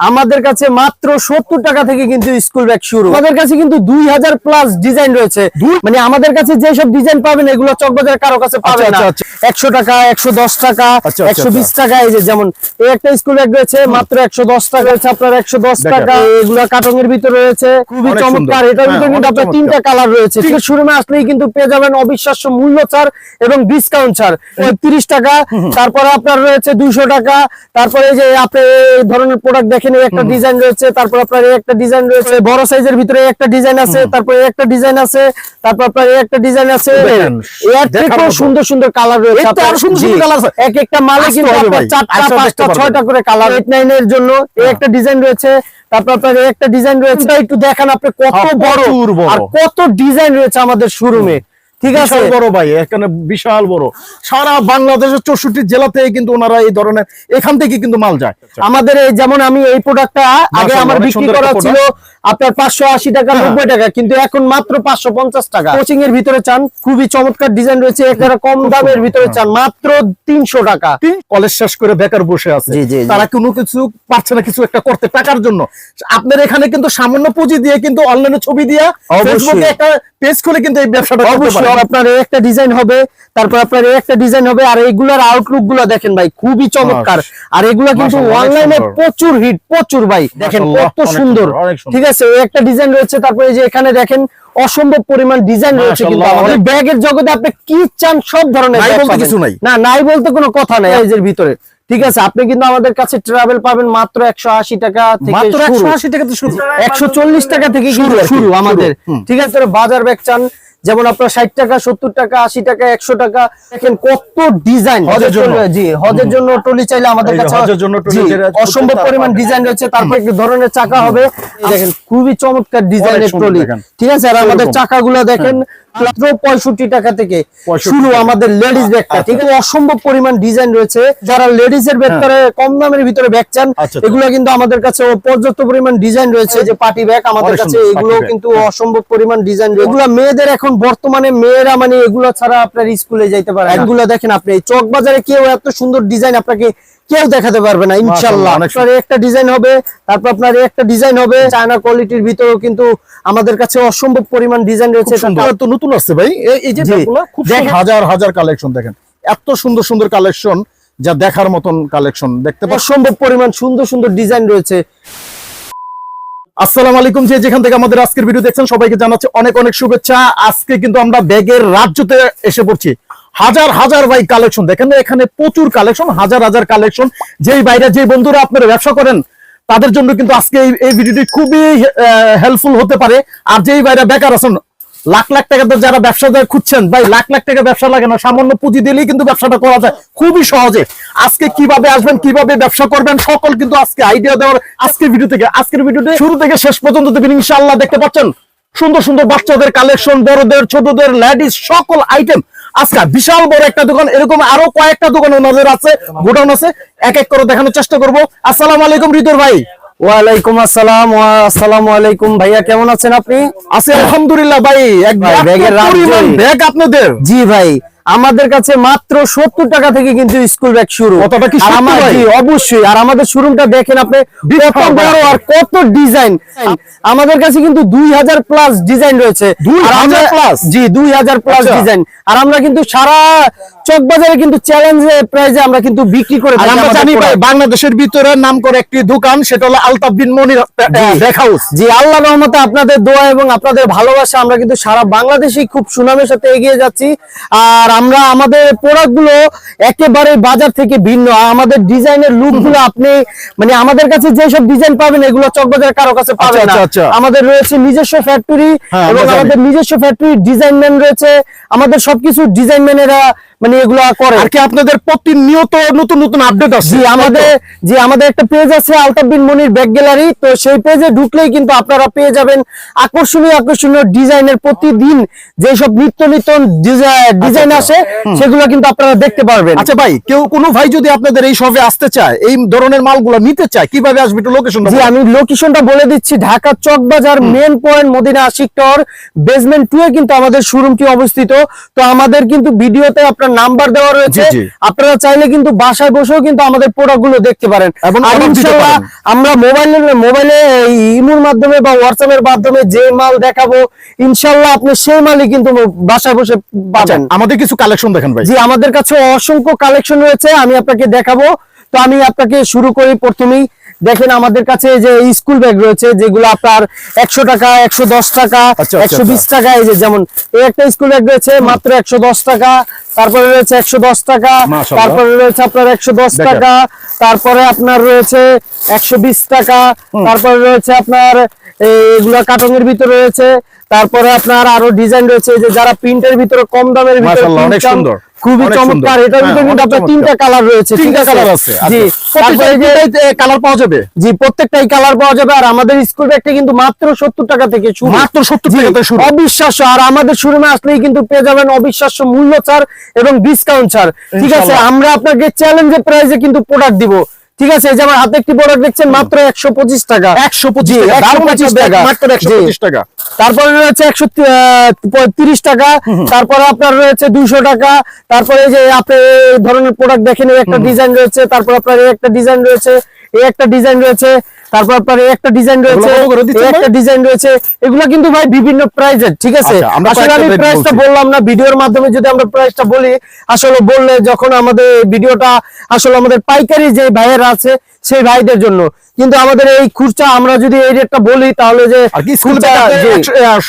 আমাদের কাছে মাত্র 70 টাকা থেকে কিন্তু স্কুল ব্যাগ শুরু। আমাদের কাছে কিন্তু 2000 প্লাস ডিজাইন রয়েছে। মানে আমাদের কাছে যে সব ডিজাইন পাবেন এগুলো চকবাজার কারো কাছে পাবেন না। 100 টাকা, 110 টাকা, 120 টাকা। এই যে যেমন এই একটা স্কুল ব্যাগ রয়েছে মাত্র 110 টাকা হচ্ছে আপনার 110 টাকা। এগুলো কার্টনের ভিতরে রয়েছে, খুবই চমৎকার। এটার ভিতরে কিন্তু আপনার 3টা কালার রয়েছে। ঠিক শোরুমে আসলেই কিন্তু পেয়ে যাবেন অবিশ্বাস্য মূল্য ছাড় এবং ডিসকাউন্ট ছাড়। 30 টাকা, তারপরে আপনার রয়েছে 200 টাকা। তারপরে এই যে আপনি এই ধরনের প্রোডাক্ট দেখেন, এই একটা ডিজাইন রয়েছে, তারপর আপনার এই একটা ডিজাইন রয়েছে, বড় সাইজের ভিতরে একটা ডিজাইন আছে, তারপর এই একটা ডিজাইন আছে, তারপর আপনার এই একটা ডিজাইন আছে। এর থেকেও সুন্দর সুন্দর কালার রয়েছে। আরো সুন্দর সুন্দর কালার আছে। এক একটা মালে কিন্তু আপনার 4টা 5টা 6টা করে কালার। 89 এর জন্য এই একটা ডিজাইন রয়েছে, তারপর আপনার এই একটা ডিজাইন রয়েছে। একটু দেখান আপনি কত বড় আর কত ডিজাইন রয়েছে আমাদের শোরুমে। ঠিক আছে, বড় ভাই, এখানে বিশাল বড়। সারা বাংলাদেশের 64 জেলাতে কিন্তু ওনারা এই ধরনের এখান থেকে কিন্তু মাল যায়। আমাদের এই যেমন আমি এই প্রোডাক্টটা আগে আমার বিক্রি করা ছিল আপনার 580 টাকা 90 টাকা, কিন্তু এখন মাত্র 550 টাকা। কোচিং এর ভিতরে চান, খুবই চমৎকার ডিজাইন রয়েছে। একটা কম দামের ভিতরে চান, মাত্র 300 টাকা। কলেজ শেষ করে বেকার বসে আছে, তারা কোনো কিছু পারছে না কিছু একটা করতে টাকার জন্য। আপনার এখানে কিন্তু সামান্য পুঁজি দিয়ে কিন্তু অনলাইনে ছবি দিয়ে ফেসবুকে একটা পেজ খুলে কিন্তু এই ব্যবসাটা করতে পারেন। আপনার একটা ডিজাইন হবে, তারপর আপনার একটা ডিজাইন হবে। আর এইগুলার আউটলুক গুলো দেখেন ভাই, খুবই চমৎকার। আর এগুলা কিন্তু অনলাইনে প্রচুর হিট, প্রচুর ভাই। দেখেন কত সুন্দর। ঠিক আছে, একটা ডিজাইন রয়েছে। তারপরে যে এখানে দেখেন অসম্ভব পরিমাণ ডিজাইন রয়েছে। কিন্তু আমাদের ব্যাগের জগতে আপনি কি চান সব ধরনের কিছু নাই, না নাই বলতে কোনো কথা নাই এর ভিতরে। ঠিক আছে, আপনি কিন্তু আমাদের কাছে ট্রাভেল পাবেন মাত্র 180 টাকা থেকে, মাত্র 180 টাকা থেকে শুরু, 140 টাকা থেকে শুরু আমাদের। ঠিক আছে, বাজার ব্যাগ চান যেমন আপনার 60 টাকা, 70 টাকা, 80 টাকা, 100 টাকা। দেখেন কত ডিজাইন। জি, হজের জন্য ট্রলি চাইলে আমাদের কাছে অসম্ভব পরিমাণ ডিজাইন রয়েছে। তারপর এক ধরনের চাকা হবে, দেখেন খুবই চমৎকার ডিজাইনের ট্রলি। ঠিক আছে, আর আমাদের চাকাগুলো দেখেন মাত্র 65 টাকা থেকে শুরু আমাদের লেডিস ব্যাগটা। ঠিক আছে, অসম্ভব পরিমাণ ডিজাইন রয়েছে। যারা লেডিস এর ব্যাগ করে কম দামের ভিতরে ব্যাগ চান, এগুলো কিন্তু আমাদের কাছে পর্যাপ্ত পরিমাণ ডিজাইন রয়েছে। যে পার্টি ব্যাগ আমাদের কাছে এগুলো কিন্তু অসম্ভব পরিমাণ ডিজাইন রয়েছে। এগুলো মেয়েদের এখন বর্তমানে মেয়েরা মানে এগুলো ছাড়া আপনার স্কুলে যাইতে পারে। এগুলো দেখেন আপনি চক বাজারে কেউ এত সুন্দর ডিজাইন আপনাকে কেউ দেখাতে পারবে না ইনশাআল্লাহ। আপনার একটা ডিজাইন হবে, তারপর আপনার একটা ডিজাইন হবে। চায়না কোয়ালিটির ভিতরেও কিন্তু আমাদের কাছে অসম্ভব পরিমাণ ডিজাইন রয়েছে। তো নতুন আসছে ভাই এই যে খুব হাজার হাজার কালেকশন। দেখেন এত সুন্দর সুন্দর কালেকশন, যা দেখার মতন কালেকশন দেখতে পাচ্ছেন। অসম্ভব পরিমাণ সুন্দর সুন্দর ডিজাইন রয়েছে। আসসালামু আলাইকুম, যে যেখান থেকে আমাদের আজকের ভিডিও দেখছেন সবাইকে জানাচ্ছি অনেক অনেক শুভেচ্ছা। আজকে কিন্তু আমরা ব্যাগের রাজ্যতে এসে পড়ছি। হাজার হাজার ভাই কালেকশন দেখেন, এখানে প্রচুর কালেকশন, হাজার হাজার কালেকশন। যেই বাইরে যে বন্ধুরা আপনারা ব্যবসা করেন তাদের জন্য কিন্তু আজকে এই ভিডিওটি খুবই হেল্পফুল হতে পারে। আর যেই বাইরে বেকার আছেন, লাখ লাখ টাকা যারা ব্যবসা খুঁজছেন ভাই, লাখ লাখ টাকা ব্যবসা লাগে না, সামান্য পুঁজি দিলেই কিন্তু ব্যবসাটা করা যায় খুবই সহজে। আজকে কিভাবে আসবেন, কিভাবে ব্যবসা করবেন, সকল কিন্তু আজকে আইডিয়া দেওয়ার আজকের ভিডিওতে শুরু থেকে শেষ পর্যন্ত দেখবেন ইনশাআল্লাহ। দেখতে পাচ্ছেন সুন্দর সুন্দর বাচ্চাদের কালেকশন, বড়দের, ছোটদের, লেডিস সকল আইটেম। আজকে বিশাল বড় একটা দোকান, এরকম আরো কয়েকটা দোকান ওনাদের আছে, গোডাউন আছে, এক এক করে দেখানোর চেষ্টা করবো। আসসালামু আলাইকুম রিদর ভাই। ওয়ালাইকুম আসসালাম। আসসালামু আলাইকুম ভাইয়া, কেমন আছেন আপনি? আছি আলহামদুলিল্লাহ ভাই। ব্যাগ আপনাদের? জি ভাই, আমাদের কাছে মাত্র 70 টাকা থেকে কিন্তু স্কুল ব্যাগ শুরু। অবশ্যই। আর আমাদের শোরুমটা দেখেন আপনি, কত বড় আর কত ডিজাইন। আমাদের কাছে কিন্তু 2000 প্লাস ডিজাইন রয়েছে। 2000 প্লাস? জি, 2000 প্লাস ডিজাইন। আর আমরা কিন্তু সারা চক বাজারে কিন্তু চ্যালেঞ্জ প্রাইজে আমরা কিন্তু বিক্রি করে থাকি। আমরা জানি ভাই বাংলাদেশের ভিতরে নাম করে একটি দোকান, সেটা হলো আলতাফ বিন মনির ব্যাগ হাউস। জি, আল্লাহর রহমতে আপনাদের দোয়া এবং আপনাদের ভালোবাসা আমরা কিন্তু সারা বাংলাদেশে খুব সুনামের সাথে এগিয়ে যাচ্ছি। আর আমরা আমাদের প্রোডাক্ট গুলো একেবারে বাজার থেকে ভিন্ন। আমাদের ডিজাইনের লুক গুলো আপনি মানে আমাদের কাছে যে সব ডিজাইন পাবেন এগুলো চকবাজারে কারো কাছে পাবেন না। আমাদের রয়েছে নিজস্ব ফ্যাক্টরি এবং আমাদের নিজস্ব ফ্যাক্টরি ডিজাইন ম্যান রয়েছে। আমাদের সবকিছু ডিজাইন ম্যানেরা মানে এগুলো করে। আর কি আপনাদের প্রতিনিয়ত নতুন নতুন আপডেট আছে। আমাদের একটা পেজ আছে আলতাফ বিন মনির ব্যাগ গ্যালারি। তো সেই পেজে ঢুকলেই কিন্তু আপনারা পেয়ে যাবেন আকর্ষণীয় আকর্ষণীয় ডিজাইনের প্রতিদিন যে সব নিত্য নিত্য ডিজাইন আসে সেগুলো কিন্তু আপনারা দেখতে পারবেন। আচ্ছা ভাই, কোনো ভাই যদি আপনাদের এই শপে আসতে চায়, এই ধরনের মালগুলো নিতে চায়, কিভাবে আসবে একটু লোকেশনটা? জি, আমি লোকেশনটা বলে দিচ্ছি। Dhaka Chawkbazar main point Madina Ashiq tower basement 2 এ কিন্তু আমাদের শোরুমটি অবস্থিত। তো আমাদের কিন্তু ভিডিওতে আপনারা একটা নাম্বার দেওয়া রয়েছে, জি। আপনারা চাইলে কিন্তু বাসায় বসেও কিন্তু আমাদের প্রোডাক্ট গুলো দেখতে পারেন। এবং আর order দিতে ইনশাআল্লাহ পারেন। আমরা মোবাইলে ইমোর মাধ্যমে বা হোয়াটসঅ্যাপের মাধ্যমে যে মাল দেখাবো ইনশাআল্লাহ আপনি সেই মালই কিন্তু বাসায় বসে পাবেন। আমাদের কিছু কালেকশন দেখেন ভাই। জি, আমাদের কাছে অসংখ্য কালেকশন রয়েছে, আমি আপনাকে দেখাবো। তো আমি আপনাকে শুরু করি প্রথমেই। দেখেন আমাদের কাছে যে স্কুল ব্যাগ রয়েছে যেগুলো আপনার 100 টাকা, 110 টাকা, আচ্ছা, 120 টাকা। এই যে যেমন এই একটা স্কুল ব্যাগ রয়েছে মাত্র 110 টাকা, তারপরে রয়েছে 110 টাকা, মাশাআল্লাহ। তারপরে রয়েছে আপনার 110 দেখেন। টাকা, তারপরে আপনার রয়েছে 120 টাকা, তারপরে রয়েছে আপনার এগুলো কার্টনের ভিতরে রয়েছে, তারপরে আপনার আরো ডিজাইন রয়েছে যে যারা প্রিন্টের ভিতরে কম দামের ভিতরে মাশাআল্লাহ, অনেক print চান, সুন্দর, খুবই অনেক চমৎকার। সুন্দর। এটার ভিতরে হ্যাঁ, কিন্তু অনেক আপনার চমৎকার। 3টা কালার রয়েছে, ঠিক তিনটা আছে? কালার আছে। জি, তারপরে যে কালার পাওয়া যাবে। জি প্রত্যেকটাই কালার পাওয়া যাবে। আর আমাদের স্কুল ব্যাগটা কিন্তু মাত্র 70 টাকা থেকে শুরু, মাত্র 70 জি, টাকা থেকে শুরু। অবিশ্বাস্য। আর আমাদের শোরুমে আসলেই কিন্তু পেয়ে যাবেন অবিশ্বাস্য মূল্য ছাড় এবং ডিসকাউন্ট ছাড়, ঠিক আছে? ইনশাআল্লাহ। আমরা আপনাকে চ্যালেঞ্জের প্রাইসে কিন্তু প্রোডাক্ট দিব, ঠিক আছে? এই যে আমার হাতে একটি প্রোডাক্ট দেখছেন মাত্র 125 টাকা, 125 জি, টাকা, দারুণ একটা 125 ব্যাগ, টাকা, মাত্র 125 জি। টাকা। তারপরে রয়েছে 130 টাকা, তারপরে আপনার রয়েছে 200 টাকা। তারপরে এই যে আপনি এই ধরনের প্রোডাক্ট দেখেন, এই একটা ডিজাইন রয়েছে, তারপর আপনার এই একটা ডিজাইন রয়েছে, এই একটা ডিজাইন রয়েছে, তারপর আপনার এই একটা ডিজাইন রয়েছে, এগুলো কত করে দিচ্ছেন এই একটা ভাই? ডিজাইন রয়েছে। এগুলো কিন্তু ভাই বিভিন্ন প্রাইজের, ঠিক আছে? আচ্ছা, আমরা আসলে আমি কয়েকটা rate প্রাইসটা বলছি। বললাম না, ভিডিওর মাধ্যমে যদি আমরা প্রাইসটা বলি, আসলে বললে যখন আমাদের ভিডিওটা আসলে আমাদের পাইকারি যে ভাইয়েরা আছে সেই ভাইদের জন্য, কিন্তু আমাদের এই খুচরা আমরা যদি এই রেটটা বলি তাহলে যে আর কি স্কুল খুচরা, জি,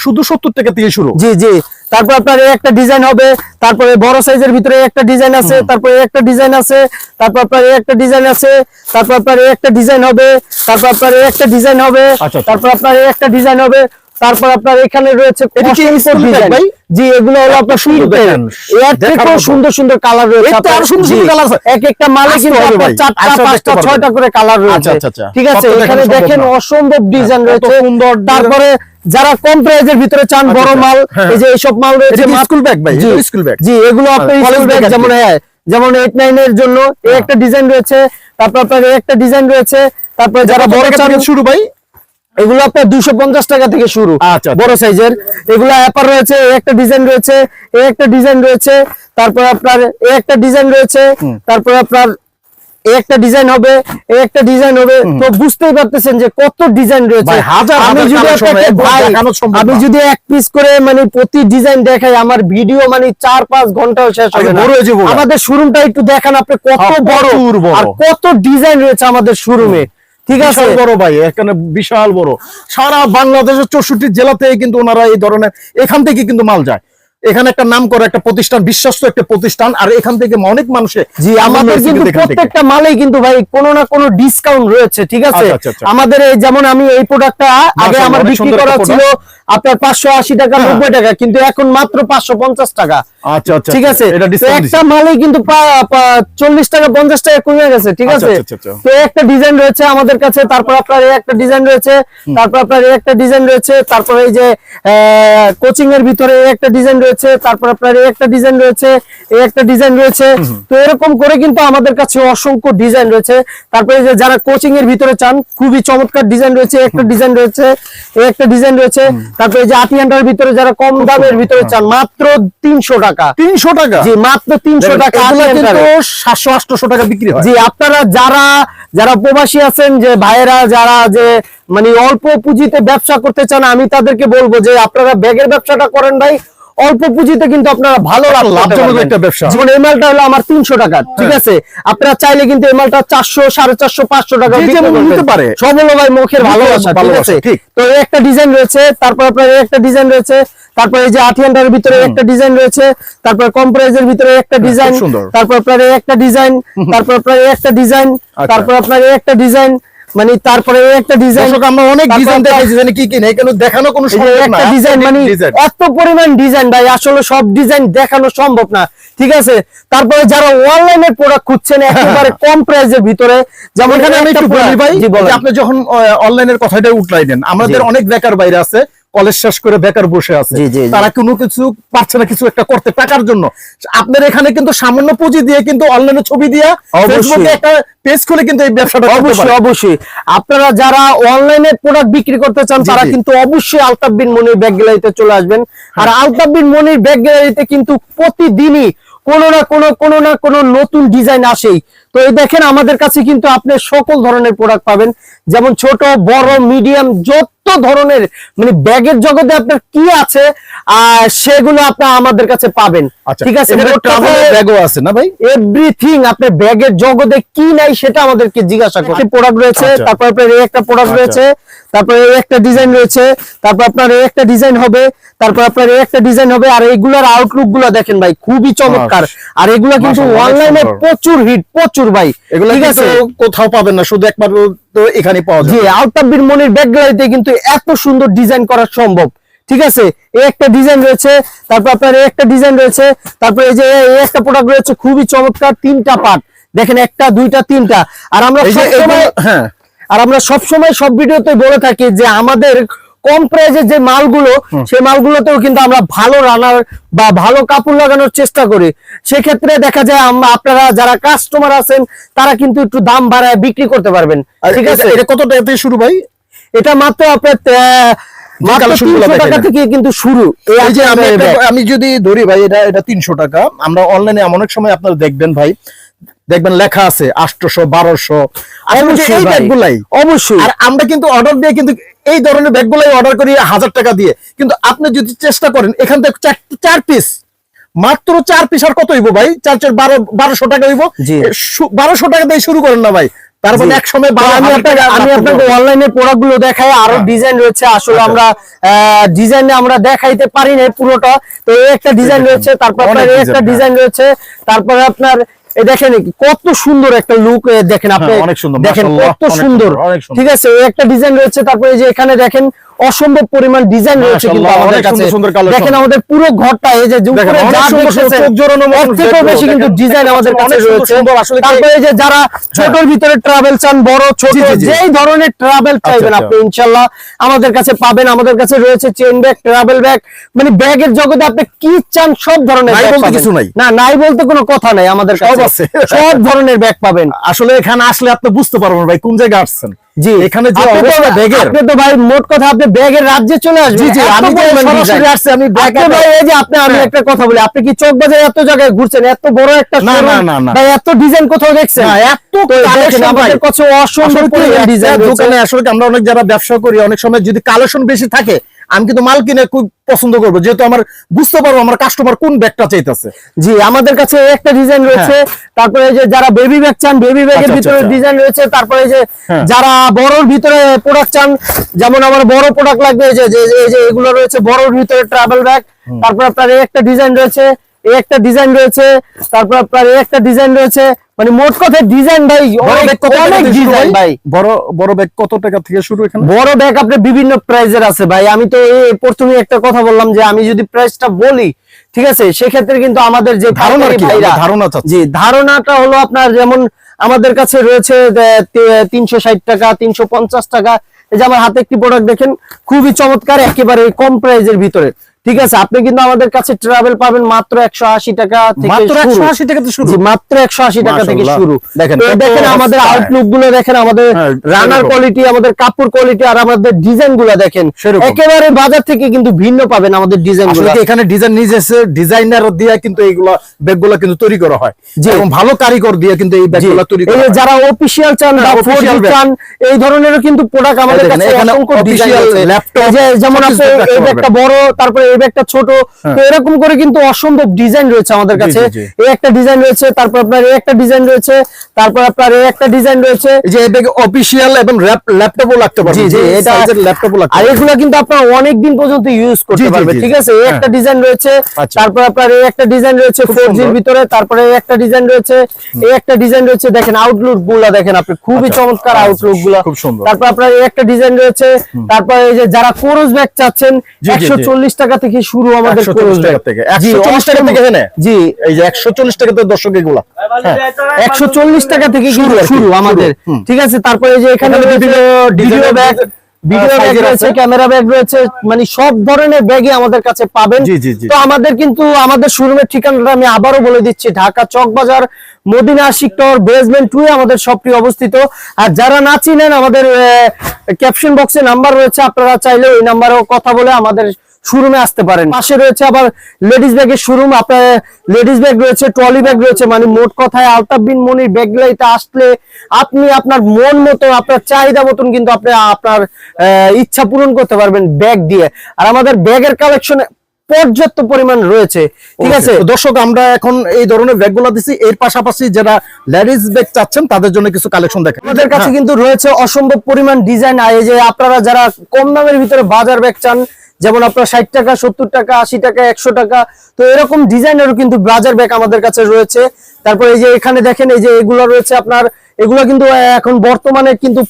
শুধু 70 টাকা থেকে শুরু। জি জি। তারপর আপনার এই একটা ডিজাইন হবে, তারপরে বড় সাইজের ভিতরে একটা ডিজাইন আছে, তারপরে একটা ডিজাইন আছে, তারপর আপনার এই একটা ডিজাইন আছে, তারপর আপনার এই একটা ডিজাইন হবে, তারপর আপনার এই একটা ডিজাইন হবে, আচ্ছা। তারপর আপনার এই একটা ডিজাইন হবে, তারপর আপনার এখানে রয়েছে এটা কি অসংখ্য স্কুল ব্যাগ ডিজাইন। ভাই? জি, এগুলো হলো আপনার সুন্দর প্রিন্টের। দেখেন, এর দেখার থেকেও মতো। সুন্দর সুন্দর কালার রয়েছে, এর তো আরো আপনার, সুন্দর সুন্দর জি, কালার আছে। এক একটা মালে আসতে কিন্তু হবে আপনার ভাই, 4টা, আসলে দেখতে 5টা, পারবেন। 6টা করে কালার রয়েছে, আচ্ছা, আচ্ছা। ঠিক আছে? সব তো এখানে দেখানো সম্ভব দেখেন না। অসম্ভব ডিজাইন কত রয়েছে। সুন্দর ডিজাইন। তারপরে যারা কম প্রাইজের ভিতরে চান বড় আচ্ছা, মাল, হ্যাঁ। এই যে এইসব মাল রয়েছে এটা কি মাত্র- স্কুল ব্যাগ ভাই? জি, এটা স্কুল ব্যাগ। জি, এগুলো আপনার কলেজ স্কুল ব্যাগ, ব্যাগ আর যেমন কি। হ্যাঁ, যেমন 8-9 এর জন্য এই একটা ডিজাইন রয়েছে, তারপর আপনার এই একটা ডিজাইন রয়েছে, তারপর যারা কত বড় টাকা চান থেকে শুরু ভাই? এগুলো আপনার 250 টাকা থেকে শুরু, আচ্ছা। বড় সাইজের। এগুলো অ্যাপার রয়েছে, এই একটা ডিজাইন রয়েছে, এই একটা ডিজাইন রয়েছে, তারপর আপনার এই একটা ডিজাইন রয়েছে, তারপর আপনার এই একটা ডিজাইন হবে, এই একটা ডিজাইন হবে। তো বুঝতেই পারতেছেন যে কত ডিজাইন রয়েছে। ভাই, হাজার আমি হাজার যদি কালেকশন, আপনাকে একবার ভাই, দেখানো সম্ভব আমি না। যদি এক পিস করে মানে প্রতি ডিজাইন দেখাই আমার ভিডিও মানে 4-5 ঘন্টাও শেষ হবে আমি না। বড় হয়ে যাবো। আমাদের শোরুমটা একটু দেখান আপনি, কত হ্যাঁ, বড় প্রচুর বড়। আর কত ডিজাইন রয়েছে আমাদের শোরুমে, ঠিক আছে? বিশাল বড় ভাই, এখানে বিশাল বড়। সারা বাংলাদেশের 64 জেলাতে কিন্তু ওনারা এই ধরনের, এখান থেকে কিন্তু মাল যায়। এখানে একটা নাম করে একটা প্রতিষ্ঠান, বিশ্বস্ত একটা প্রতিষ্ঠান, আর এখান থেকে অনেক মানুষে জি, আমাদের কিন্তু প্রত্যেকটা মালেই কিন্তু ভাই কোনো না কোনো ডিসকাউন্ট রয়েছে, ঠিক আছে? আচ্ছা, আচ্ছা, আচ্ছা। আমাদের এই যেমন আমি এই প্রোডাক্টটা আগে মাশাআল্লাহ, আমার অনেক বিক্রি সুন্দর করা একটা ছিল আপনার 580 টাকা, 90 টাকা, কিন্তু এখন মাত্র 550 টাকা। আচ্ছা আচ্ছা, ঠিক আছে? এটা তো ডিসকাউন্ট একটা মালেই কিন্তু 40 টাকা 50 টাকা কমে গেছে, ঠিক আচ্ছা, আছে? আচ্ছা, আচ্ছা। তো একটা ডিজাইন রয়েছে আমাদের কাছে, তারপর আপনার এই একটা ডিজাইন রয়েছে, তারপর আপনার এই একটা ডিজাইন রয়েছে, তারপর এই যে কোচিং এর ভিতরে এই একটা ডিজাইন রয়েছে, তারপর আপনার এই একটা ডিজাইন রয়েছে, এই একটা ডিজাইন রয়েছে। তো এরকম করে কিন্তু আমাদের কাছে অসংখ্য ডিজাইন রয়েছে। তারপরে যে যারা কোচিং এর ভিতরে চান খুবই চমৎকার ডিজাইন রয়েছে, একটা ডিজাইন রয়েছে, এই একটা ডিজাইন রয়েছে। তারপরে যে আটিয়ান্ডার ভিতরে যারা কম দামের ভিতরে চান মাত্র 300 টাকা, 300 টাকা। জি, মাত্র 300 টাকা। এগুলা কিন্তু আটিয়ান্ডারে। 700-800 টাকা বিক্রি হয়। জি, আপনারা যারা যারা প্রবাসী আছেন, যে ভাইয়েরা যারা যে মানে অল্প পুঁজিতে ব্যবসা করতে চান, আমি তাদেরকে বলবো যে আপনারা ব্যাগের ব্যবসাটা করেন ভাই, অল্প পুঁজিতে কিন্তু আপনারা ভালো লাভজনক একটা ব্যবসা। যেমন এই মালটা হলো আমার 300 টাকা, ঠিক আছে? আপনারা চাইলে কিন্তু এই মালটা 400, 450, 500 টাকা যে বিক্রি যেমন করবেন। নিতে পারে। সব হলো ভাই মুখের ভালোবাসা, ঠিক আছে? ঠিক। তো এই একটা ডিজাইন রয়েছে, তারপর আপনার এই একটা ডিজাইন রয়েছে, তারপর এই যে আঠিয়ান্ডারের ভিতরে একটা ডিজাইন রয়েছে, তারপর কম্প্রাইজের ভিতরে একটা ডিজাইন, সুন্দর। তারপর আপনার এই একটা ডিজাইন, তারপর আপনার এই একটা ডিজাইন, আচ্ছা। তারপর আপনার এই একটা ডিজাইন, মানে তারপরে এই একটা ডিজাইন। দর্শক, আমরা অনেক ডিজাইন দেখাইছি, জানি কি কি না, এখানে দেখানো কোনো এই যে সম্ভব না। একটা ডিজাইন, মানে ডিজাইন। এত পরিমাণ ডিজাইন ভাই, আসলে সব ডিজাইন দেখানো সম্ভব না, ঠিক আছে? তারপরে যারা অনলাইনে প্রোডাক্ট খুঁজছেন একেবারে কম প্রাইসের ভিতরে, যেমন এখানে আমি একটা একটু বলি ভাই, জি, বলেন। যে আপনি যখন অনলাইনের কথাটা উঠলাইলেন, আমাদের অনেক বেকার বাইরে আছে, কলেজ শেষ করে বেকার বসে আছে, জি, জি, জি। তারা কোনো কিছু পারছে না, কিছু একটা করতে টাকার জন্য। আপনার এখানে কিন্তু সামান্য পুঁজি দিয়ে কিন্তু অনলাইনে ছবি দিয়ে অবশ্যই। ফেসবুকে একটা পেজ খুলে কিন্তু এই ব্যবসাটা করতে অবশ্যই পারে। অবশ্যই আপনারা যারা অনলাইনে প্রোডাক্ট বিক্রি করতে চান, জি, তারা জি। কিন্তু অবশ্যই আলতাফ বিন মনির ব্যাগ গ্যালারিতে চলে আসবেন। আর আলতাফ বিন মনির ব্যাগ গ্যালারিতে কিন্তু প্রতিদিনই কোনো না কোনো নতুন ডিজাইন আসেই। তো এই দেখেন আমাদের কাছে কিন্তু আপনি সকল ধরনের প্রোডাক্ট পাবেন, যেমন ছোট বড় মিডিয়াম যত ধরনের মানে ব্যাগের জগতে আপনার কি আছে সেগুলো আপনার আমাদের কাছে পাবেন। ঠিক আছে, ব্যাগও আছে না ভাই? এভরিথিং আপনার ব্যাগের জগতে কি নাই সেটা আমাদেরকে জিজ্ঞাসা করতে। প্রোডাক্ট রয়েছে, তারপর আপনার এই একটা প্রোডাক্ট রয়েছে, তারপরে এই একটা ডিজাইন রয়েছে, তারপর আপনার এই একটা ডিজাইন হবে, তারপর আপনার এই একটা ডিজাইন হবে। আর এইগুলোর আউটলুক গুলো দেখেন ভাই, খুবই চমৎকার। আর এগুলো কিন্তু অনলাইনে প্রচুর হিট, প্রচুর ভাই। এগুলো কিন্তু কোথাও পাবেন না, শুধু একবার তো এখানে পাওয়া যায়। জি, আউটার বীরমণির ব্যাগ গ্যালারিতে কিন্তু এত সুন্দর ডিজাইন করা সম্ভব। ঠিক আছে, এই একটা ডিজাইন রয়েছে, তারপর আপনার এই একটা ডিজাইন রয়েছে, তারপর এই যে এই একটা প্রোডাক্ট রয়েছে খুবই চমৎকার, 3টা পার্ট দেখেন, 1টা 2টা 3টা। আর আমরা সবসময় সব ভিডিওতে বলে থাকি যে আমাদের কম প্রাইজের যে মালগুলো, সেই মালগুলোতেও কিন্তু আমরা ভালো রানার বা ভালো কাপড় লাগানোর চেষ্টা করি। সেক্ষেত্রে দেখা যায় আপনারা যারা কাস্টমার আছেন তারা কিন্তু একটু দাম বাড়ায় বিক্রি করতে পারবেন। ঠিক আছে, এটা কত টাকা থেকে শুরু ভাই? এটা মাত্র আপনার মাত্র 300 টাকা থেকে কিন্তু শুরু। এই যে আমি যদি ধরি ভাই, এটা 300 টাকা। আমরা অনলাইনে এমন এক সময় আপনারা দেখবেন ভাই, দেখবেন লেখা আছে 800 1200, এই ব্যাগগুলাই অবশ্যই। আর আমরা কিন্তু অর্ডার দিয়ে কিন্তু এই ধরনের ব্যাগগুলাই অর্ডার করি 1000 টাকা দিয়ে। কিন্তু আপনি যদি চেষ্টা করেন, এখান থেকে 4 পিস, মাত্র 4 পিস, আর কত হইব ভাই? 4 4 1200 টাকা হইব। 1200 টাকা দিয়ে শুরু করেন না ভাই, তার মানে এক সময় আমি আপনাকে অনলাইনে প্রোডাক্ট গুলো দেখাই, আরো ডিজাইন রয়েছে। আসলে আমরা ডিজাইনে আমরা দেখাইতে পারি না পুরোটা। তো এই একটা ডিজাইন রয়েছে, তারপর আপনার এই একটা ডিজাইন রয়েছে, তারপরে আপনার দেখেন কত সুন্দর একটা লুক, দেখেন আপনি দেখেন কত সুন্দর। ঠিক আছে, এই একটা ডিজাইন রয়েছে, তারপরে যে এখানে দেখেন অসম্ভব পরিমাণ ডিজাইন রয়েছে কিন্তু আমাদের কাছে। দেখেন আমাদের পুরো ঘরটা এই যে উপরে যা দেখতেছেন এর থেকেও বেশি কিন্তু ডিজাইন আমাদের কাছে রয়েছে। তারপরে যে যারা ছোটর ভিতরে ট্রাভেল চান, বড় ছোট যেই ধরনের ট্রাভেল চাইবেন আপনি ইনশাআল্লাহ আমাদের কাছে পাবেন। আমাদের কাছে রয়েছে চেইন ব্যাগ, ট্রাভেল ব্যাগ, মানে ব্যাগের জগতে আপনি কি চান সব ধরনের ব্যাগ পাবেন। কিছু নাই না, নাই বলতে কোনো কথা নাই, আমাদের কাছে সব ধরনের ব্যাগ পাবেন। আসলে এখানে আসলে আপনি বুঝতে পারবেন ভাই কোন জায়গায় আসছেন। জি, এখানে যে অবস্থা ব্যাগের, আপনি তো ভাই মোট কথা আপনি ব্যাগের রাজ্যে চলে আসবেন। জি জি, আমি সরাসরি আসছি, আমি ব্যাগ ভাই এই যে আমি একটা কথা বলি, আপনি কি চকবাজারে এত জায়গায় ঘুরছেন, এত বড় একটা শোরুম ভাই, এত ডিজাইন কোথাও দেখছেন না? এত কালেকশন আমাদের কাছে অসম্ভব ডিজাইন দোকানে। আসলে আমরা অনেক যারা ব্যবসা করি, অনেক সময় যদি কালেকশন বেশি থাকে, আমি কিন্তু মাল কিনে খুব পছন্দ করবো, যেহেতু আমার বুঝতে পারবো আমার কাস্টমার কোন ব্যাগটা চাইতেছে। জি, আমাদের কাছে একটা ডিজাইন রয়েছে, তারপরে যে যারা বেবি ব্যাগ চান, বেবি ব্যাগের ভিতরে ডিজাইন রয়েছে, তারপরে যে যারা বড়র ভিতরে প্রোডাক্ট চান, যেমন আমার বড় প্রোডাক্ট লাগবে, এই যে এগুলো রয়েছে বড়র ভিতরে ট্রাভেল ব্যাগ। তারপর আপনার এই একটা ডিজাইন রয়েছে, এই একটা ডিজাইন রয়েছে, তারপর আপনার এই একটা ডিজাইন রয়েছে। মানে মোট কথা ডিজাইন ভাই অনেক ডিজাইন ভাই। বড় ব্যাগ কত টাকা থেকে শুরু? এখানে বড় ব্যাগ আপনার বিভিন্ন প্রাইজের আছে ভাই। আমি তো এই প্রথমে একটা কথা বললাম যে আমি যদি প্রাইসটা বলি, ঠিক আছে, সেক্ষেত্রে কিন্তু আমাদের যে ধারণাটা হলো আপনার, যেমন আমাদের কাছে রয়েছে 360 টাকা, 350 টাকা। এই যে আমার হাতে একটি প্রোডাক্ট দেখেন, খুবই চমৎকার, একেবারে কম প্রাইজের ভিতরে। ঠিক আছে, আপনি কিন্তু আমাদের কাছে ট্রাভেল পাবেন মাত্র 180 টাকা থেকে শুরু। মাত্র 180 টাকা থেকে শুরু। দেখেন আমাদের আউটলুক গুলো দেখেন, আমাদের রানার কোয়ালিটি, আমাদের কাপড় কোয়ালিটি, আর আমাদের ডিজাইন গুলো দেখেন, একেবারে বাজার থেকে কিন্তু ভিন্ন পাবেন আমাদের ডিজাইন গুলো। এখানে ডিজাইন নিজস্ব ডিজাইনার দিয়ে কিন্তু এইগুলা ব্যাগগুলো কিন্তু তৈরি করা হয়, এবং ভালো কারিগর দিয়ে কিন্তু এই ব্যাগগুলো তৈরি করা হয়। যারা অফিশিয়াল চান বা অফিশিয়াল চান, এই ধরনেরও কিন্তু প্রোডাক্ট আমাদের কাছে অসংখ্য ডিজাইন আছে। যেমন আপনি এই ব্যাগটা বড়, তারপরে এই ব্যাগটা ছোট, তো এরকম করে কিন্তু অসম্ভব ডিজাইন রয়েছে আমাদের কাছে। এই একটা ডিজাইন রয়েছে, তারপর আপনার এই একটা ডিজাইন রয়েছে, তারপর আপনার এই একটা ডিজাইন রয়েছে। এই যে এই ব্যাগে অফিশিয়াল এবং ল্যাপটপও লাগতে পারে। জি, এটা ল্যাপটপও লাগতে পারে। আর এগুলো কিন্তু আপনারা অনেক দিন পর্যন্ত ইউজ করতে পারবেন। ঠিক আছে, এই একটা ডিজাইন রয়েছে, তারপর আপনার এই একটা ডিজাইন রয়েছে 4G এর ভিতরে, তারপরে এই একটা ডিজাইন রয়েছে, এই একটা ডিজাইন রয়েছে। দেখেন আউটলুক গুলা দেখেন আপনি, খুবই চমৎকার আউটলুক গুলা, খুব সুন্দর। তারপর আপনার এই একটা ডিজাইন রয়েছে, তারপর এই যে যারা কোরস ব্যাগ চাচ্ছেন, 140 টাকা থেকে শুরু আমাদের কোরস ব্যাগ থেকে। 140 টাকা থেকে এখানে, জি, এই যে 140 টাকাতে দর্শক এগুলা 140 টাকা থেকে শুরু আমাদের। ঠিক আছে, তারপরে এই যে এখানে ভিডিও ব্যাগ, ক্যামেরা ব্যাগ রয়েছে, মানে সব ধরনের ব্যাগই আমাদের কাছে পাবেন। তো আমাদের কিন্তু আমাদের শোরুমের ঠিকানাটা আমি আবারও বলে দিচ্ছি, ঢাকা চকবাজার মদিনা সেক্টর বেসমেন্ট 2 এ আমাদের শপটি অবস্থিত। আর যারা না চিনেন, আমাদের ক্যাপশন বক্সে নাম্বার রয়েছে, আপনারা চাইলে ওই নাম্বারেও কথা বলে আমাদের শোরুমে আসতে পারেন। পাশে রয়েছে আবার লেডিস ব্যাগের শোরুম, আপনার লেডিস ব্যাগ রয়েছে, ট্রলি ব্যাগ রয়েছে, মানে মোট কথায় আলতাফ বিন মনির ব্যাগ গ্যালারিতে আসলে আপনি আপনার মন মতো, আপনার চাহিদা মতন কিন্তু আপনি আপনার ইচ্ছা পূরণ করতে পারবেন ব্যাগ দিয়ে। আর আমাদের ব্যাগের কালেকশন পর্যাপ্ত পরিমাণ রয়েছে, ঠিক আছে। দর্শক, আমরা এখন এই ধরনের ব্যাগগুলো দিছি, এর পাশাপাশি যারা লেডিস ব্যাগ চাচ্ছেন তাদের জন্য কিছু কালেকশন দেখেন। আমাদের কাছে কিন্তু রয়েছে অসম্ভব পরিমাণ ডিজাইন। আর এই যে আপনারা যারা কম দামের ভিতরে বাজার ব্যাগ চান, যেমন আপনার 60 টাকা, 70 টাকা, 80 টাকা, 100 টাকা, তো এরকম ডিজাইনেরও কিন্তু বাজার ব্যাগ আমাদের কাছে রয়েছে। তারপর এই যে এখানে দেখেন, এই যে এগুলো রয়েছে আপনার, এগুলো কিন্তু এখন বর্তমানে কিন্তু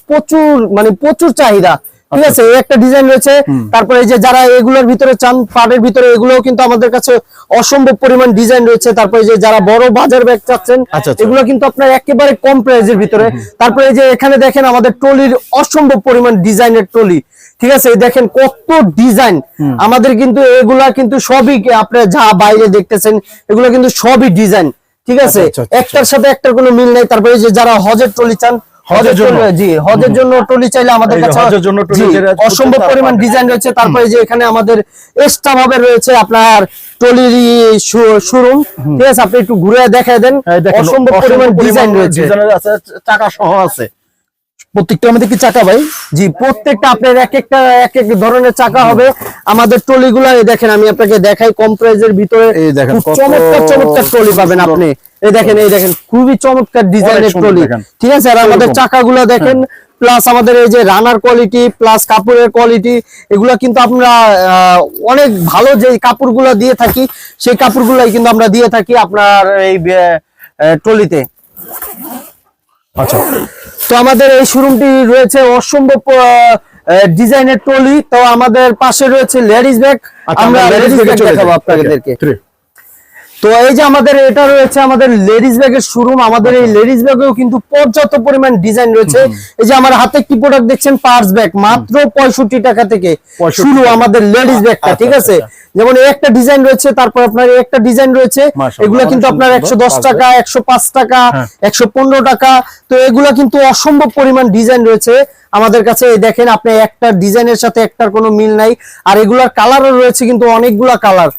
প্রচুর চাহিদা, ঠিক আছে। এই একটা ডিজাইন রয়েছে। তারপরে এই যে যারা এগুলোর ভিতরে চান, পাড়ের ভিতরে, এগুলোও কিন্তু আমাদের কাছে অসম্ভব পরিমাণ ডিজাইন রয়েছে। তারপরে যে যারা বড় বাজার ব্যাগ চাচ্ছেন, এগুলো কিন্তু আপনার একেবারে কম প্রাইসের ভিতরে। তারপরে এই যে এখানে দেখেন আমাদের ট্রলির অসম্ভব পরিমাণ ডিজাইনের ট্রলি, ঠিক আছে। দেখেন কত ডিজাইন আমাদের, কিন্তু এগুলা কিন্তু সবই আপনি যা বাইরে দেখতেছেন, এগুলো কিন্তু সবই ডিজাইন, ঠিক আছে। একটার সাথে একটার কোনো মিল নেই। তারপরে যে যারা হজের ট্রলি চান, হজের জন্য ট্রলি চাইলে আমাদের কাছে অসম্ভব পরিমাণ ডিজাইন রয়েছে। তারপরে যে এখানে আমাদের এক্সট্রা ভাবে রয়েছে আপনার ট্রলির শোরুম, ঠিক আছে। আপনি একটু ঘুরে দেখায় দেন, অসম্ভব পরিমাণ ডিজাইন রয়েছে, চাকা সহ আছে প্রত্যেকটা। আমাদের কি চাকা ভাই? জি, প্রত্যেকটা আপনার এক এক ধরনের চাকা হবে আমাদের ট্রলি গুলা। দেখেন আমি আপনাকে দেখাই কম প্রাইসের ভিতরে, চমৎকার ট্রলি পাবেন আপনি। এই দেখেন খুবই চমৎকার ডিজাইনের ট্রলি, ঠিক আছে। আর আমাদের চাকাগুলো দেখেন, প্লাস আমাদের এই যে রানার কোয়ালিটি প্লাস কাপড়ের কোয়ালিটি, এগুলা কিন্তু আমরা অনেক ভালো যে কাপড়গুলো দিয়ে থাকি, সেই কাপড়গুলাই কিন্তু আমরা দিয়ে থাকি আপনার এই ট্রলিতে। আচ্ছা, তো আমাদের এই শোরুমটি রয়েছে অসম্ভব ডিজাইনের ট্রলি। তো আমাদের পাশে রয়েছে লেডিস ব্যাগ, আমরা লেডিস ব্যাগ দেখাবো আপনাদেরকে। তো এই যে আমাদের এটা রয়েছে আমাদের লেডিস ব্যাগের শোরুম। আমাদের এই লেডিস ব্যাগেও কিন্তু পর্যাপ্ত পরিমাণ ডিজাইন রয়েছে। এই যে আমার হাতে কি প্রোডাক্ট দেখছেন, পার্স ব্যাগ, মাত্র 65 টাকা থেকে শুরু আমাদের লেডিস ব্যাগটা, ঠিক আছে। যেমন একটা ডিজাইন রয়েছে, তারপর আপনার একটা ডিজাইন রয়েছে, এগুলা কিন্তু আপনার 110 টাকা, 105 টাকা, 115 টাকা। তো এগুলা কিন্তু অসম্ভব পরিমাণ ডিজাইন রয়েছে আমাদের কাছে। দেখেন আপনি একটা ডিজাইনের সাথে একটার কোনো মিল নাই। আর এগুলার কালারও রয়েছে কিন্তু অনেকগুলা কালার,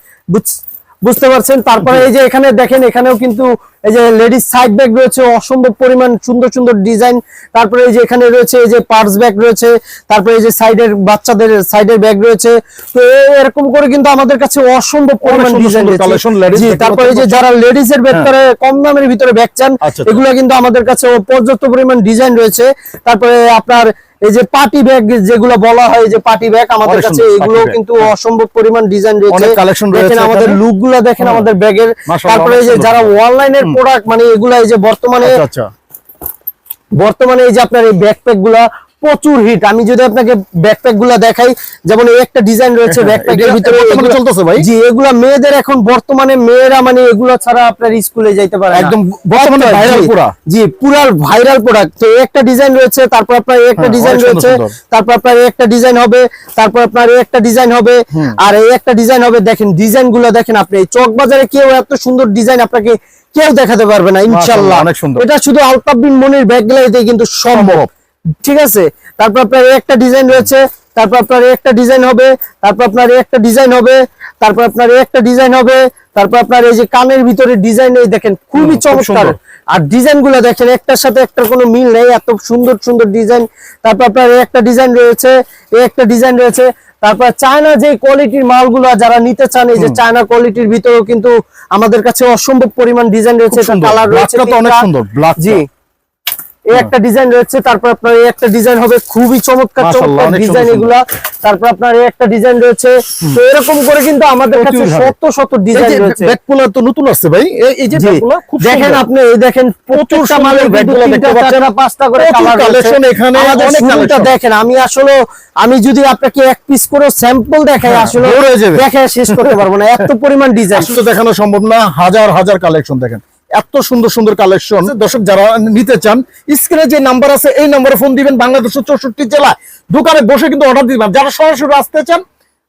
বুঝতে পারছেন। তারপরে এই যে এখানে দেখেন, এখানেও কিন্তু এই যে লেডিস সাইড ব্যাগ রয়েছে, অসম্ভব পরিমাণ সুন্দর ডিজাইন। তারপরে এই যে এখানে রয়েছে এই যে পার্স ব্যাগ রয়েছে, তারপরে এই যে সাইডের বাচ্চাদের সাইডের ব্যাগ রয়েছে। তো এরকম করে কিন্তু আমাদের কাছে অসম্ভব পরিমাণ ডিজাইন রয়েছে। তারপরে এই যে যারা লেডিস এর ভিতরে কম দামের ভিতরে ব্যাগ চান, এগুলো কিন্তু আমাদের কাছে পর্যাপ্ত পরিমাণ ডিজাইন রয়েছে। তারপরে আপনার এই যে পার্টি ব্যাগ যেগুলো বলা হয়, যে পার্টি ব্যাগ, আমাদের কাছে এগুলো কিন্তু অসম্ভব পরিমাণ ডিজাইন রয়েছে। দেখেন আমাদের লুক গুলা, দেখেন আমাদের ব্যাগের। তারপরে এই যে যারা অনলাইনের প্রোডাক্ট, মানে এগুলা এই যে বর্তমানে এই যে আপনার এই ব্যাকপ্যাক গুলা প্রচুর হিট। আমি যদি আপনাকে ব্যাকপ্যাক গুলা দেখাই, যেমন এই একটা ডিজাইন রয়েছে ব্যাকপ্যাকের ভিতরে চলতেছে ভাই। জি, এগুলা মেয়েদের এখন বর্তমানে মেয়েরা মানে এগুলা ছাড়া আপনার স্কুলে যাইতে পারে একদম, বর্তমানে ভাইরাল পুরা। জি, পুরা ভাইরাল প্রোডাক্ট। তো একটা ডিজাইন রয়েছে, তারপর আপনার একটা ডিজাইন রয়েছে, তারপর আপনার একটা ডিজাইন হবে, তারপর আপনার একটা ডিজাইন হবে, আর এই একটা ডিজাইন হবে। দেখেন ডিজাইন গুলা দেখেন আপনি, চক বাজারে কেউ এত সুন্দর ডিজাইন আপনাকে কেউ দেখাতে পারবে না ইনশাআল্লাহ। এটা শুধু আলতাফ বিন মনির ব্যাগ গ্যালারিতে কিন্তু সম্ভব, ঠিক আছে। তারপর আপনার একটা ডিজাইন রয়েছে, তারপর আপনার একটা ডিজাইন হবে, তারপর আপনার একটা ডিজাইন হবে, তারপর আপনার একটা ডিজাইন হবে, তারপর আপনার এই যে কানের ভিতরে ডিজাইন, এই দেখেন খুবই চমৎকার। আর ডিজাইন গুলো দেখেন একটার সাথে একটার কোনো মিল নেই, এত সুন্দর ডিজাইন। তারপর আপনার একটা ডিজাইন রয়েছে, এই একটা ডিজাইন রয়েছে। তারপর চায়না যে কোয়ালিটির মালগুলো যারা নিতে চান, এই যে চায়না কোয়ালিটির ভিতরেও কিন্তু আমাদের কাছে অসম্ভব পরিমাণ ডিজাইন রয়েছে। কালার রয়েছে অনেক সুন্দর, জি, এই একটা ডিজাইন রয়েছে। তারপর আপনার এই একটা ডিজাইন হবে, খুবই চমৎকার ডিজাইন এগুলা। তারপর আপনার এই একটা ডিজাইন রয়েছে। তো এরকম করে কিন্তু আমাদের কাছে শত ডিজাইন রয়েছে। ব্যাগগুলো তো নতুন আসছে ভাই, এই যে ব্যাগগুলো দেখেন আপনি, এই দেখেন প্রত্যেকটা মালের ব্যাগগুলো দেখতে পাচ্ছেন, 5টা করে কালেকশন এখানে অনেক কালেকশন দেখেন। আমি যদি আপনাকে এক পিস করে স্যাম্পল দেখাই, আসলে দেখে শেষ করতে পারবো না, এত পরিমাণ ডিজাইন আসলে দেখানো সম্ভব না। হাজার কালেকশন দেখেন, এত সুন্দর কালেকশন। দর্শক যারা নিতে চান, স্ক্রিনে যে নাম্বার আছে এই নম্বরে ফোন দিবেন। বাংলাদেশের 64 জেলায় দোকানে বসে কিন্তু অর্ডার দিবেন। যারা সরাসরি আসতে চান,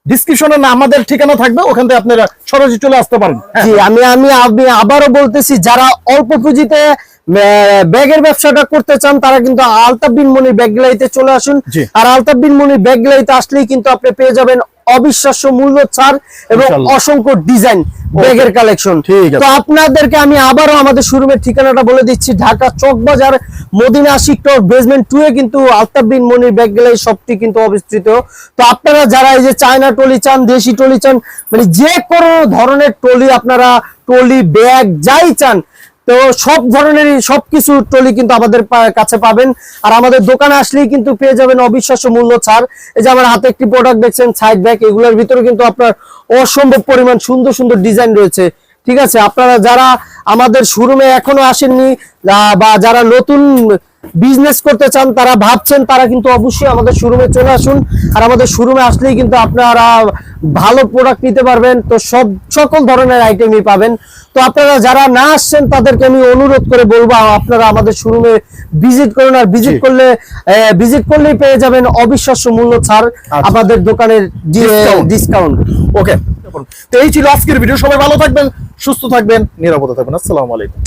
ডিসক্রিপশনে আমাদের ঠিকানা থাকবে, ওখান থেকে আপনারা সরাসরি চলে আসতে পারেন। জি, আমি আবারও বলতেছি, যারা অল্প পুঁজিতে ব্যাগের ব্যবসাটা করতে চান, তারা কিন্তু আলতাফ বিন মনির ব্যাগ গ্যালারিতে চলে আসুন। আর আলতাফ বিন মনির ব্যাগ গ্যালারিতে আসলেই কিন্তু আপনি পেয়ে যাবেন অবিশ্বাস্য মূল্য ছাড় এবং ইনশাআল্লাহ। অসংখ্য ডিজাইন ব্যাগের কালেকশন। ঠিক আছে। তো আপনাদেরকে আমি আবারও আমাদের শোরুমের ঠিকানাটা বলে দিচ্ছি, ঢাকা চকবাজার মদিনা আশিক টাওয়ার বেসমেন্ট 2 এ কিন্তু আলতাফ বিন মনির ব্যাগ গ্যালারি শপটি কিন্তু অবস্থিত। তো আপনারা যারা এই যে চায়না ট্রলি চান, দেশি ট্রলি চান, মানে যে কোনো ধরনের ট্রলি, আপনারা ট্রলি ব্যাগ যাই চান, তো সব ধরনেরই সবকিছু ট্রলি কিন্তু আমাদের কাছে পাবেন। আর আমাদের দোকানে আসলেই কিন্তু পেয়ে যাবেন অবিশ্বাস্য মূল্য ছাড়। এই যে আমার হাতে একটি প্রোডাক্ট দেখছেন, সাইড ব্যাগ, এগুলোর ভিতরে কিন্তু আপনার অসম্ভব পরিমাণ সুন্দর সুন্দর ডিজাইন রয়েছে। ঠিক আছে, আপনারা যারা আমাদের শোরুমে এখনো আসেননি বা যারা নতুন বিজনেস করতে চান, তারা ভাবছেন, তারা কিন্তু অবশ্যই আমাদের শোরুমে চলে আসুন। আর আমাদের শোরুমে আসলেই কিন্তু আপনারা ভালো প্রোডাক্ট নিতে পারবেন। তো সকল ধরনের আইটেমই পাবেন। তো আপনারা যারা না আসছেন তাদেরকে আমি অনুরোধ করে বলবো, আপনারা আমাদের শোরুমে ভিজিট করুন। আর ভিজিট করলেই পেয়ে যাবেন অবিশ্বাস্য মূল্য ছাড়, আমাদের দোকানের ডিসকাউন্ট। ওকে, তো এই ছিল আজকের ভিডিও। সবাই ভালো থাকবেন, সুস্থ থাকবেন, নিরাপদে থাকবেন। আসসালামু আলাইকুম।